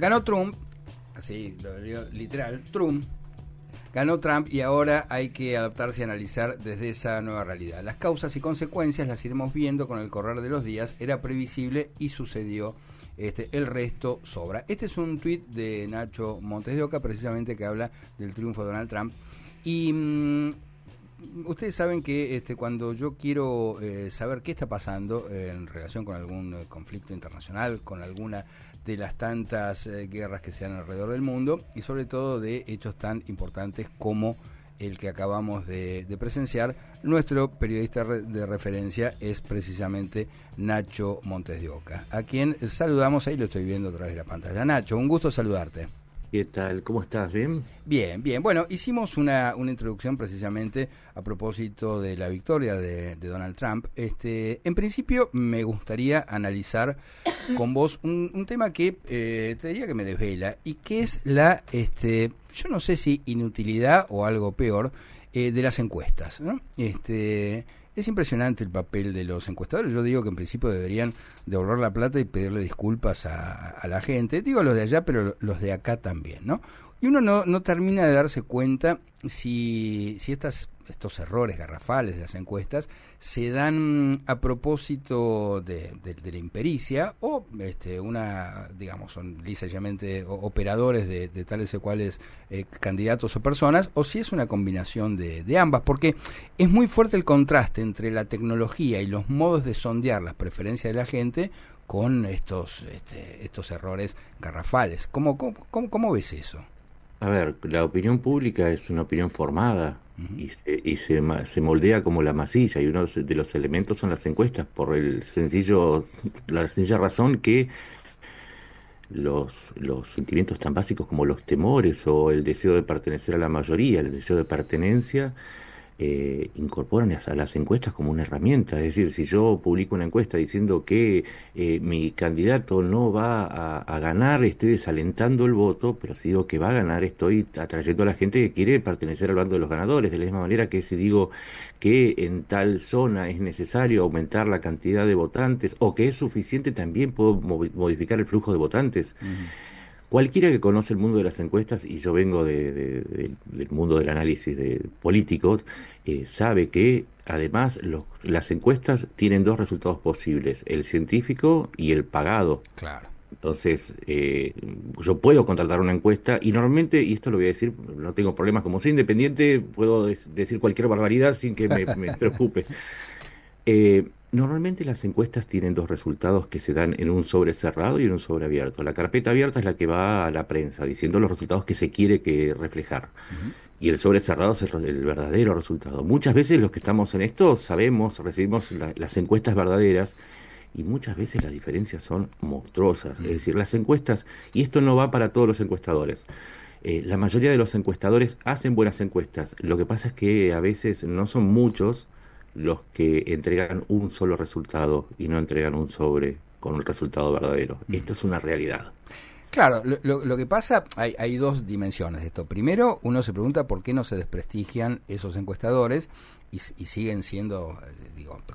ganó Trump, así, literal, Trump. Ganó Trump y ahora hay que adaptarse y analizar desde esa nueva realidad. Las causas y consecuencias las iremos viendo con el correr de los días. Era previsible y sucedió. El resto sobra. Este es un tuit de Nacho Montes de Oca, precisamente, que habla del triunfo de Donald Trump. Y ustedes saben que cuando yo quiero saber qué está pasando en relación con algún conflicto internacional, con alguna de las tantas guerras que se dan alrededor del mundo, y sobre todo de hechos tan importantes como el que acabamos de presenciar, nuestro periodista de referencia es precisamente Nacho Montes de Oca, a quien saludamos, ahí lo estoy viendo a través de la pantalla. Nacho, un gusto saludarte. ¿Qué tal? ¿Cómo estás? ¿Bien? Bien, bien. Bueno, hicimos una introducción precisamente a propósito de la victoria de Donald Trump. En principio me gustaría analizar con vos un tema que te diría que me desvela, y que es la, yo no sé si inutilidad o algo peor, de las encuestas, ¿no? Es impresionante el papel de los encuestadores. Yo digo que en principio deberían devolver la plata y pedirle disculpas a la gente. Digo los de allá, pero los de acá también, ¿no? Y uno no termina de darse cuenta si estos errores garrafales de las encuestas se dan a propósito de la impericia o digamos, son lisamente operadores de tales o cuales candidatos o personas, o si es una combinación de ambas, porque es muy fuerte el contraste entre la tecnología y los modos de sondear las preferencias de la gente con estos errores garrafales. ¿Cómo ves eso? A ver, la opinión pública es una opinión formada y se moldea como la masilla, y uno de los elementos son las encuestas, por la sencilla razón que los sentimientos tan básicos como los temores o el deseo de pertenecer a la mayoría, el deseo de pertenencia, incorporan a las encuestas como una herramienta. Es decir, si yo publico una encuesta diciendo que mi candidato no va a ganar, estoy desalentando el voto, pero si digo que va a ganar, estoy atrayendo a la gente que quiere pertenecer al bando de los ganadores. De la misma manera que si digo que en tal zona es necesario aumentar la cantidad de votantes, o que es suficiente, también puedo modificar el flujo de votantes. Cualquiera que conoce el mundo de las encuestas, y yo vengo del mundo del análisis de políticos, sabe que además las encuestas tienen dos resultados posibles: el científico y el pagado. Claro. Entonces, yo puedo contratar una encuesta y normalmente, y esto lo voy a decir, no tengo problemas, como soy independiente, puedo decir cualquier barbaridad sin que me preocupe. Normalmente las encuestas tienen dos resultados que se dan en un sobre cerrado y en un sobre abierto. La carpeta abierta es la que va a la prensa diciendo los resultados que se quiere reflejar. Y el sobre cerrado es el verdadero resultado. Muchas veces los que estamos en esto recibimos las encuestas verdaderas, y muchas veces las diferencias son monstruosas. Es decir, las encuestas, y esto no va para todos los encuestadores, la mayoría de los encuestadores hacen buenas encuestas. Lo que pasa es que a veces no son muchos los que entregan un solo resultado y no entregan un sobre con un resultado verdadero. Esto es una realidad. Claro, lo que pasa, hay dos dimensiones de esto. Primero, uno se pregunta por qué no se desprestigian esos encuestadores y siguen siendo,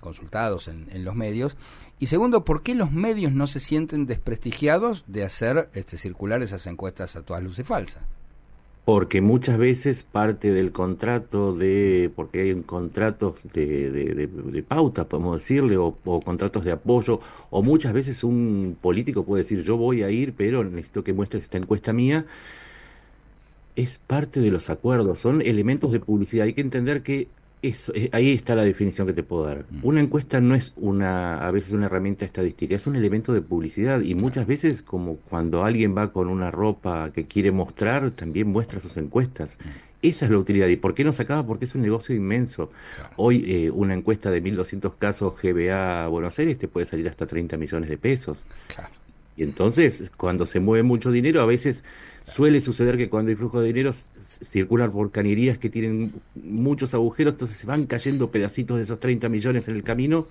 consultados en los medios. Y segundo, ¿por qué los medios no se sienten desprestigiados de hacer circular esas encuestas a todas luces falsas? Porque muchas veces parte del contrato porque hay contratos de pauta, podemos decirle, o contratos de apoyo, o muchas veces un político puede decir: yo voy a ir, pero necesito que muestres esta encuesta mía. Es parte de los acuerdos, son elementos de publicidad. Hay que entender que ahí está la definición que te puedo dar. Una encuesta no es a veces una herramienta estadística, es un elemento de publicidad, y muchas veces, como cuando alguien va con una ropa que quiere mostrar, también muestra sus encuestas. Esa es la utilidad. ¿Y por qué no se acaba? Porque es un negocio inmenso. Hoy una encuesta de 1.200 casos GBA Buenos Aires te puede salir hasta 30 millones de pesos. Claro. Y entonces, cuando se mueve mucho dinero, a veces suele suceder que cuando hay flujo de dinero circulan por cañerías que tienen muchos agujeros, entonces se van cayendo pedacitos de esos 30 millones en el camino,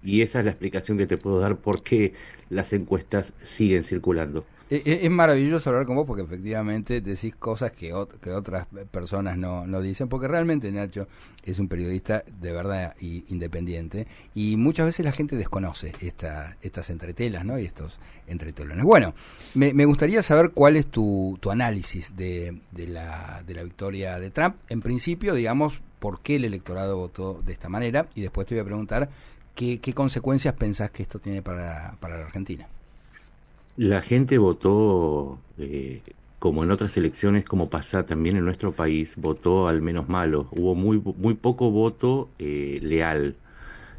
y esa es la explicación que te puedo dar por qué las encuestas siguen circulando. Es maravilloso hablar con vos porque efectivamente decís cosas que otras personas no dicen, porque realmente Nacho es un periodista de verdad independiente y muchas veces la gente desconoce estas entretelas, ¿no? Y estos entretelones. Bueno, me gustaría saber cuál es tu análisis de la victoria de Trump. En principio, digamos, por qué el electorado votó de esta manera, y después te voy a preguntar qué consecuencias pensás que esto tiene para la Argentina. La gente votó, como en otras elecciones, como pasa también en nuestro país, votó al menos malo. Hubo muy poco voto leal.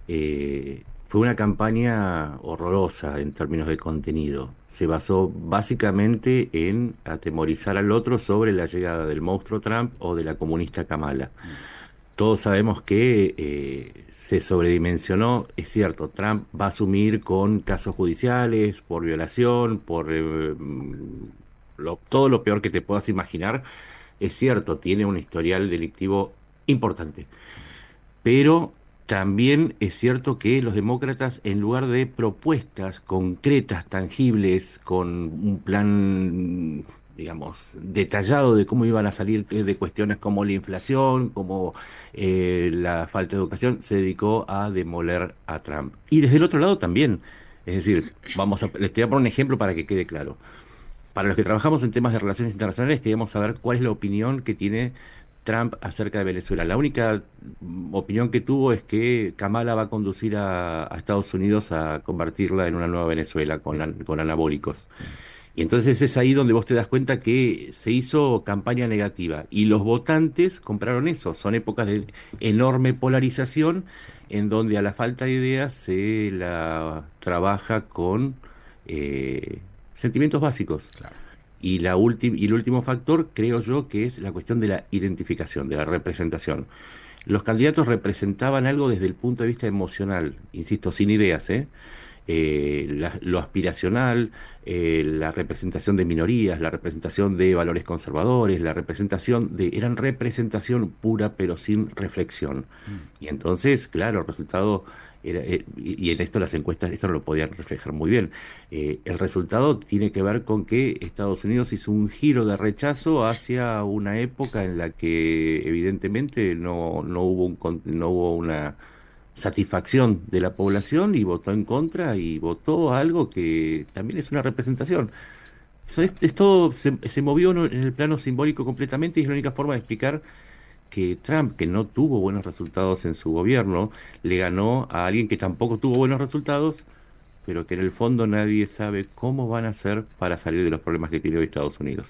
Fue una campaña horrorosa en términos de contenido. Se basó básicamente en atemorizar al otro sobre la llegada del monstruo Trump o de la comunista Kamala. Todos sabemos que se sobredimensionó, es cierto, Trump va a asumir con casos judiciales, por violación, por todo lo peor que te puedas imaginar. Es cierto, tiene un historial delictivo importante, pero también es cierto que los demócratas, en lugar de propuestas concretas, tangibles, con un plan, digamos, detallado de cómo iban a salir de cuestiones como la inflación, como la falta de educación, se dedicó a demoler a Trump. Y desde el otro lado también, es decir, les voy a poner un ejemplo para que quede claro. Para los que trabajamos en temas de relaciones internacionales, queríamos saber cuál es la opinión que tiene Trump acerca de Venezuela. La única opinión que tuvo es que Kamala va a conducir a Estados Unidos a convertirla en una nueva Venezuela con anabólicos. Y entonces es ahí donde vos te das cuenta que se hizo campaña negativa y los votantes compraron eso. Son épocas de enorme polarización en donde a la falta de ideas se la trabaja con sentimientos básicos. Claro. Y el último factor, creo yo, que es la cuestión de la identificación, de la representación. Los candidatos representaban algo desde el punto de vista emocional, insisto, sin ideas, ¿eh? Lo aspiracional, la representación de minorías, la representación de valores conservadores, eran representación pura pero sin reflexión. Y entonces, claro, el resultado y en esto las encuestas, esto no lo podían reflejar muy bien. El resultado tiene que ver con que Estados Unidos hizo un giro de rechazo hacia una época en la que evidentemente no hubo una satisfacción de la población y votó en contra y votó algo que también es una representación. Eso es todo, se movió en el plano simbólico completamente y es la única forma de explicar que Trump, que no tuvo buenos resultados en su gobierno, le ganó a alguien que tampoco tuvo buenos resultados, pero que en el fondo nadie sabe cómo van a hacer para salir de los problemas que tiene hoy Estados Unidos.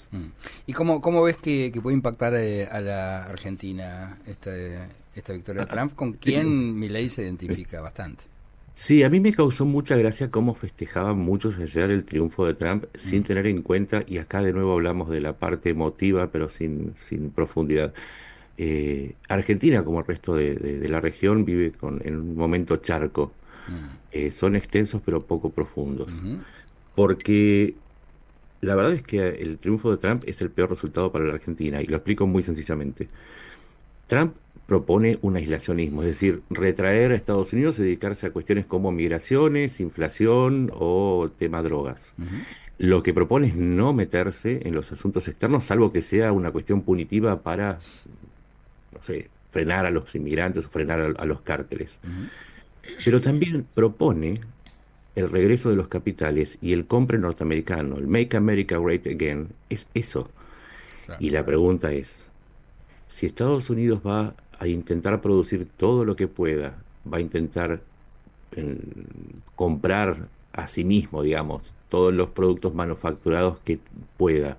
¿Y cómo ves que puede impactar a la Argentina esta victoria de Trump? ¿Con quién Milei se identifica bastante? Sí, a mí me causó mucha gracia cómo festejaban muchos ayer el triunfo de Trump sin tener en cuenta, y acá de nuevo hablamos de la parte emotiva, pero sin profundidad. Argentina, como el resto de la región, vive en un momento charco. Son extensos pero poco profundos. Porque la verdad es que el triunfo de Trump es el peor resultado para la Argentina, y lo explico muy sencillamente. Trump propone un aislacionismo, es decir, retraer a Estados Unidos y dedicarse a cuestiones como migraciones, inflación o tema drogas. Lo que propone es no meterse en los asuntos externos, salvo que sea una cuestión punitiva para, no sé, frenar a los inmigrantes o frenar a los cárteles. Pero también propone el regreso de los capitales y el compre norteamericano, el Make America Great Again, es eso. Claro. Y la pregunta es, si Estados Unidos va a intentar producir todo lo que pueda, va a intentar comprar a sí mismo, digamos, todos los productos manufacturados que pueda,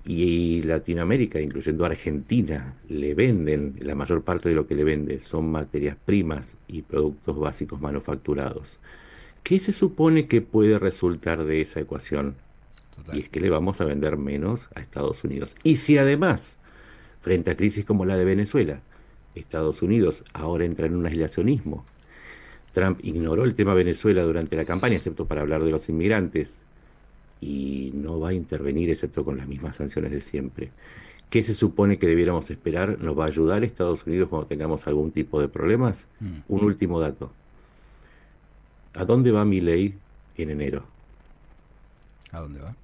y Latinoamérica, incluyendo Argentina, le venden, la mayor parte de lo que le vende son materias primas y productos básicos manufacturados. ¿Qué se supone que puede resultar de esa ecuación? Total. Y es que le vamos a vender menos a Estados Unidos. Y si además, frente a crisis como la de Venezuela, Estados Unidos ahora entra en un aislacionismo, Trump ignoró el tema Venezuela durante la campaña, excepto para hablar de los inmigrantes, y no va a intervenir excepto con las mismas sanciones de siempre. ¿Qué se supone que debiéramos esperar? ¿Nos va a ayudar Estados Unidos cuando tengamos algún tipo de problemas? Un último dato. ¿A dónde va Milei en enero? ¿A dónde va?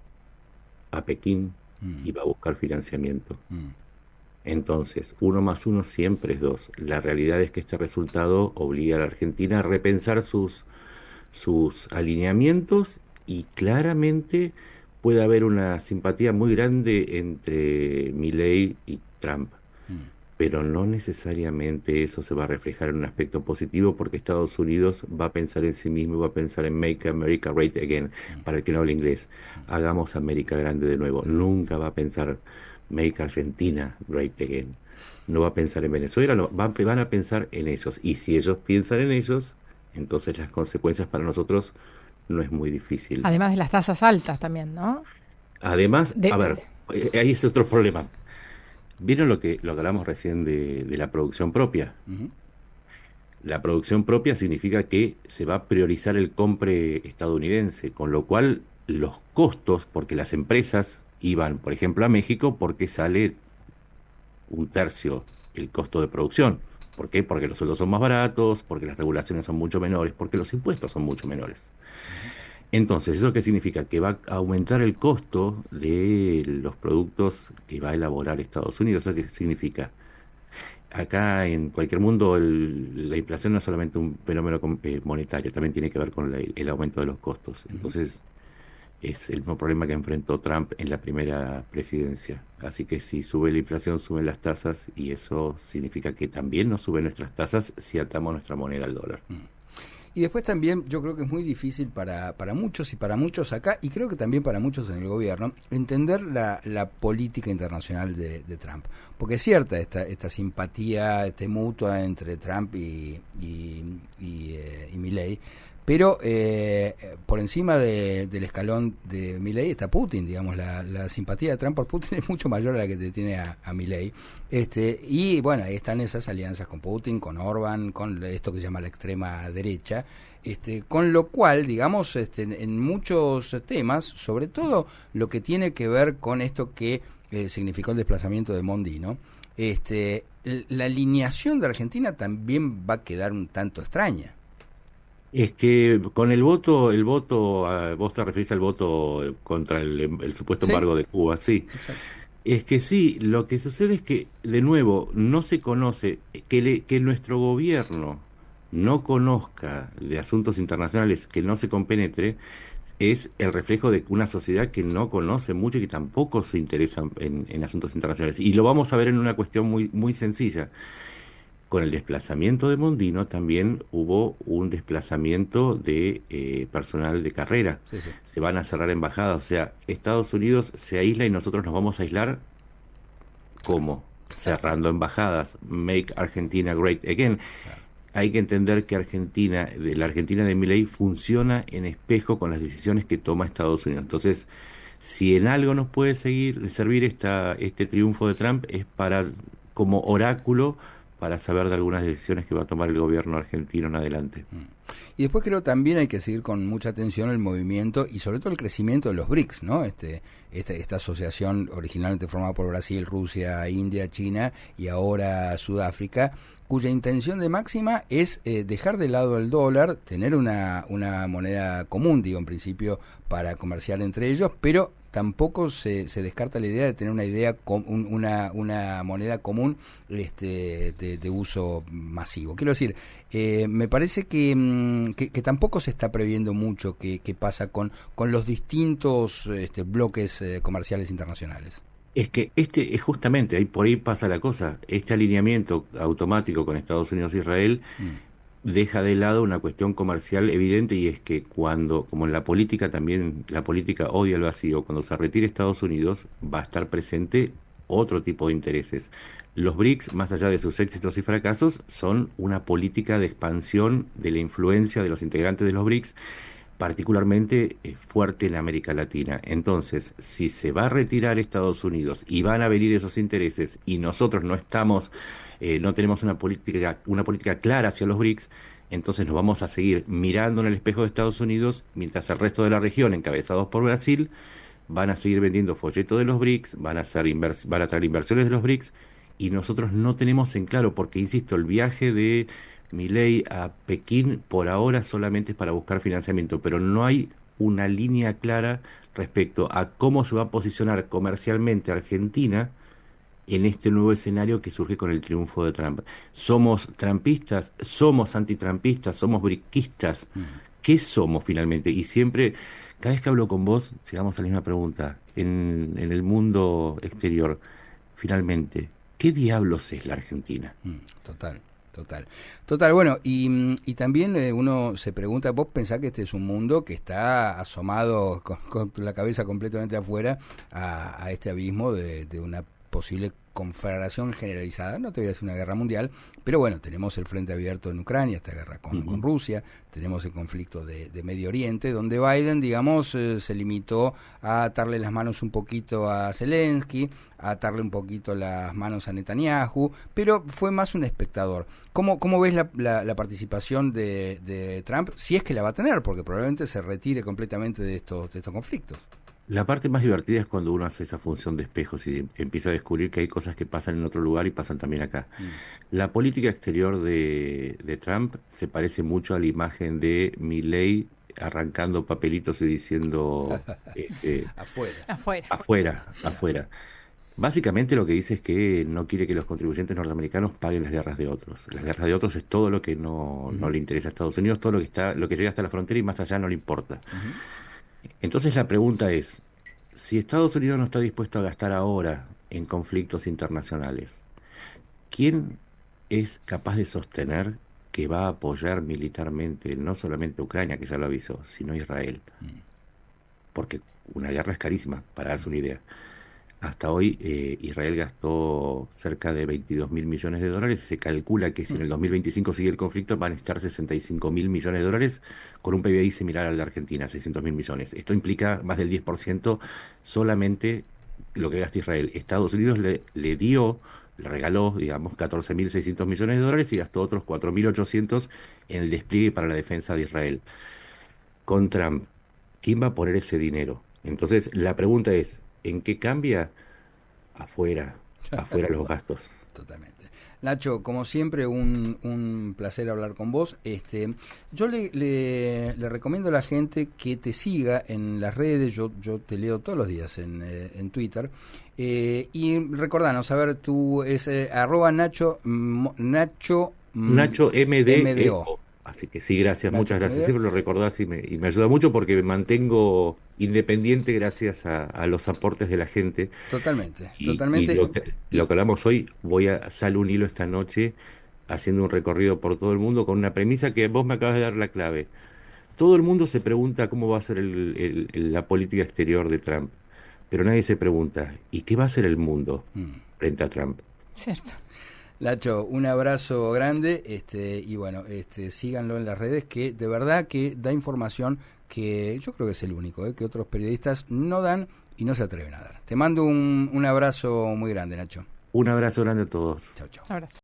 a Pekín Mm, y va a buscar financiamiento. mm, Entonces, uno más uno siempre es dos. La realidad es que este resultado obliga a la Argentina a repensar sus alineamientos y claramente puede haber una simpatía muy grande entre Milei y Trump. mm, Pero no necesariamente eso se va a reflejar en un aspecto positivo porque Estados Unidos va a pensar en sí mismo, va a pensar en Make America Great Again, para el que no habla inglés. Hagamos América grande de nuevo. Nunca va a pensar Make Argentina Great Again. No va a pensar en Venezuela, no, van a pensar en ellos. Y si ellos piensan en ellos, entonces las consecuencias para nosotros no es muy difícil. Además de las tasas altas también, ¿no? Además, De, a ver, ahí es otro problema. ¿Vieron lo que hablamos recién de la producción propia? ujú. La producción propia significa que se va a priorizar el compre estadounidense, con lo cual los costos, porque las empresas iban, por ejemplo, a México porque sale un tercio el costo de producción. ¿Por qué? Porque los sueldos son más baratos, porque las regulaciones son mucho menores, porque los impuestos son mucho menores. Entonces, ¿eso qué significa? Que va a aumentar el costo de los productos que va a elaborar Estados Unidos. ¿Eso qué significa? Acá en cualquier mundo la inflación no es solamente un fenómeno monetario, también tiene que ver con el aumento de los costos. Entonces es el mismo problema que enfrentó Trump en la primera presidencia. Así que si sube la inflación, suben las tasas y eso significa que también nos suben nuestras tasas si atamos nuestra moneda al dólar. Y después también yo creo que es muy difícil para muchos y para muchos acá, y creo que también para muchos en el gobierno, entender la política internacional de Trump. Porque es cierta esta simpatía mutua entre Trump y Milei, pero por encima del escalón de Milei está Putin, digamos, la simpatía de Trump por Putin es mucho mayor a la que te tiene a Milei. Y bueno, ahí están esas alianzas con Putin, con Orbán, con esto que se llama la extrema derecha, con lo cual, digamos, en muchos temas, sobre todo lo que tiene que ver con esto que significó el desplazamiento de Mondino, la alineación de Argentina también va a quedar un tanto extraña. Es que con vos te referís al voto contra el supuesto Sí, embargo de Cuba, sí. exacto. Es que sí, lo que sucede es que, de nuevo, no se conoce, que nuestro gobierno no conozca de asuntos internacionales, que no se compenetre, es el reflejo de una sociedad que no conoce mucho y que tampoco se interesa en asuntos internacionales. Y lo vamos a ver en una cuestión muy, muy sencilla. Con el desplazamiento de Mondino también hubo un desplazamiento de personal de carrera. Sí, sí. Se van a cerrar embajadas, o sea, Estados Unidos se aísla y nosotros nos vamos a aislar. Claro, ¿Cómo? claro, Cerrando embajadas. Make Argentina Great Again. claro. Hay que entender que la Argentina de Milei funciona en espejo con las decisiones que toma Estados Unidos. Entonces, si en algo nos puede servir este triunfo de Trump es como oráculo para saber de algunas decisiones que va a tomar el gobierno argentino en adelante. Y después creo también hay que seguir con mucha atención el movimiento y sobre todo el crecimiento de los BRICS, ¿no? Esta asociación originalmente formada por Brasil, Rusia, India, China y ahora Sudáfrica, cuya intención de máxima es dejar de lado el dólar, tener una moneda común, digo, en principio, para comerciar entre ellos, pero tampoco se descarta la idea de tener una moneda común de uso masivo. Quiero decir, me parece que tampoco se está previendo mucho qué pasa con los distintos bloques comerciales internacionales. Es que justamente, ahí por ahí pasa la cosa, este alineamiento automático con Estados Unidos e Israel Mm, deja de lado una cuestión comercial evidente y es que como en la política también, la política odia el vacío, cuando se retire Estados Unidos va a estar presente otro tipo de intereses. Los BRICS, más allá de sus éxitos y fracasos, son una política de expansión de la influencia de los integrantes de los BRICS, particularmente fuerte en América Latina. Entonces, si se va a retirar Estados Unidos y van a venir esos intereses y nosotros no tenemos una política clara hacia los BRICS, entonces nos vamos a seguir mirando en el espejo de Estados Unidos, mientras el resto de la región, encabezados por Brasil, van a seguir vendiendo folletos de los BRICS, van a traer inversiones de los BRICS, y nosotros no tenemos en claro, porque insisto, el viaje de Milei a Pekín por ahora solamente es para buscar financiamiento, pero no hay una línea clara respecto a cómo se va a posicionar comercialmente Argentina en este nuevo escenario que surge con el triunfo de Trump. ¿Somos trampistas? ¿Somos antitrampistas? ¿Somos briquistas? ¿Qué somos finalmente? Y siempre, cada vez que hablo con vos, llegamos a la misma pregunta. En el mundo exterior, finalmente, ¿qué diablos es la Argentina? Total. Total, bueno, y también uno se pregunta, vos pensás que este es un mundo que está asomado con la cabeza completamente afuera a este abismo de una posible conflagración generalizada, no te voy a decir una guerra mundial, pero bueno, tenemos el frente abierto en Ucrania, esta guerra con Rusia, tenemos el conflicto de Medio Oriente, donde Biden, digamos, se limitó a atarle las manos un poquito a Zelensky, a atarle un poquito las manos a Netanyahu, pero fue más un espectador. ¿Cómo ves la participación de Trump, si es que la va a tener? Porque probablemente se retire completamente de estos conflictos. La parte más divertida es cuando uno hace esa función de espejos y empieza a descubrir que hay cosas que pasan en otro lugar y pasan también acá. La política exterior de Trump se parece mucho a la imagen de Milei arrancando papelitos y diciendo afuera. Básicamente lo que dice es que no quiere que los contribuyentes norteamericanos paguen las guerras de otros. Las guerras de otros es todo lo que no le interesa a Estados Unidos, todo lo que llega hasta la frontera y más allá no le importa. Entonces la pregunta es, si Estados Unidos no está dispuesto a gastar ahora en conflictos internacionales, ¿quién es capaz de sostener que va a apoyar militarmente no solamente a Ucrania, que ya lo avisó, sino a Israel? Porque una guerra es carísima, para darse una idea. Hasta hoy Israel gastó cerca de 22.000 millones de dólares y se calcula que si en el 2025 sigue el conflicto van a estar 65.000 millones de dólares con un PBI similar al de Argentina, 600.000 millones. Esto implica más del 10% solamente lo que gasta Israel. Estados Unidos le regaló, digamos, 14.600 millones de dólares y gastó otros 4.800 en el despliegue para la defensa de Israel. Con Trump, ¿quién va a poner ese dinero? Entonces, la pregunta es, ¿en qué cambia? Afuera los gastos. Totalmente. Nacho, como siempre, un placer hablar con vos. Yo le recomiendo a la gente que te siga en las redes. Yo te leo todos los días en Twitter. Y recordanos, a ver, tú es @Nacho MDO. Así que sí, gracias, muchas gracias. Siempre lo recordás y me ayuda mucho porque me mantengo independiente gracias a los aportes de la gente. Totalmente. Y lo que hablamos hoy, voy a salir un hilo esta noche haciendo un recorrido por todo el mundo con una premisa que vos me acabas de dar la clave. Todo el mundo se pregunta cómo va a ser la política exterior de Trump, pero nadie se pregunta, ¿y qué va a hacer el mundo frente a Trump? Cierto. Nacho, un abrazo grande y bueno, síganlo en las redes, que de verdad que da información que yo creo que es el único, que otros periodistas no dan y no se atreven a dar. Te mando un abrazo muy grande, Nacho. Un abrazo grande a todos. Chau, chau. Abrazo.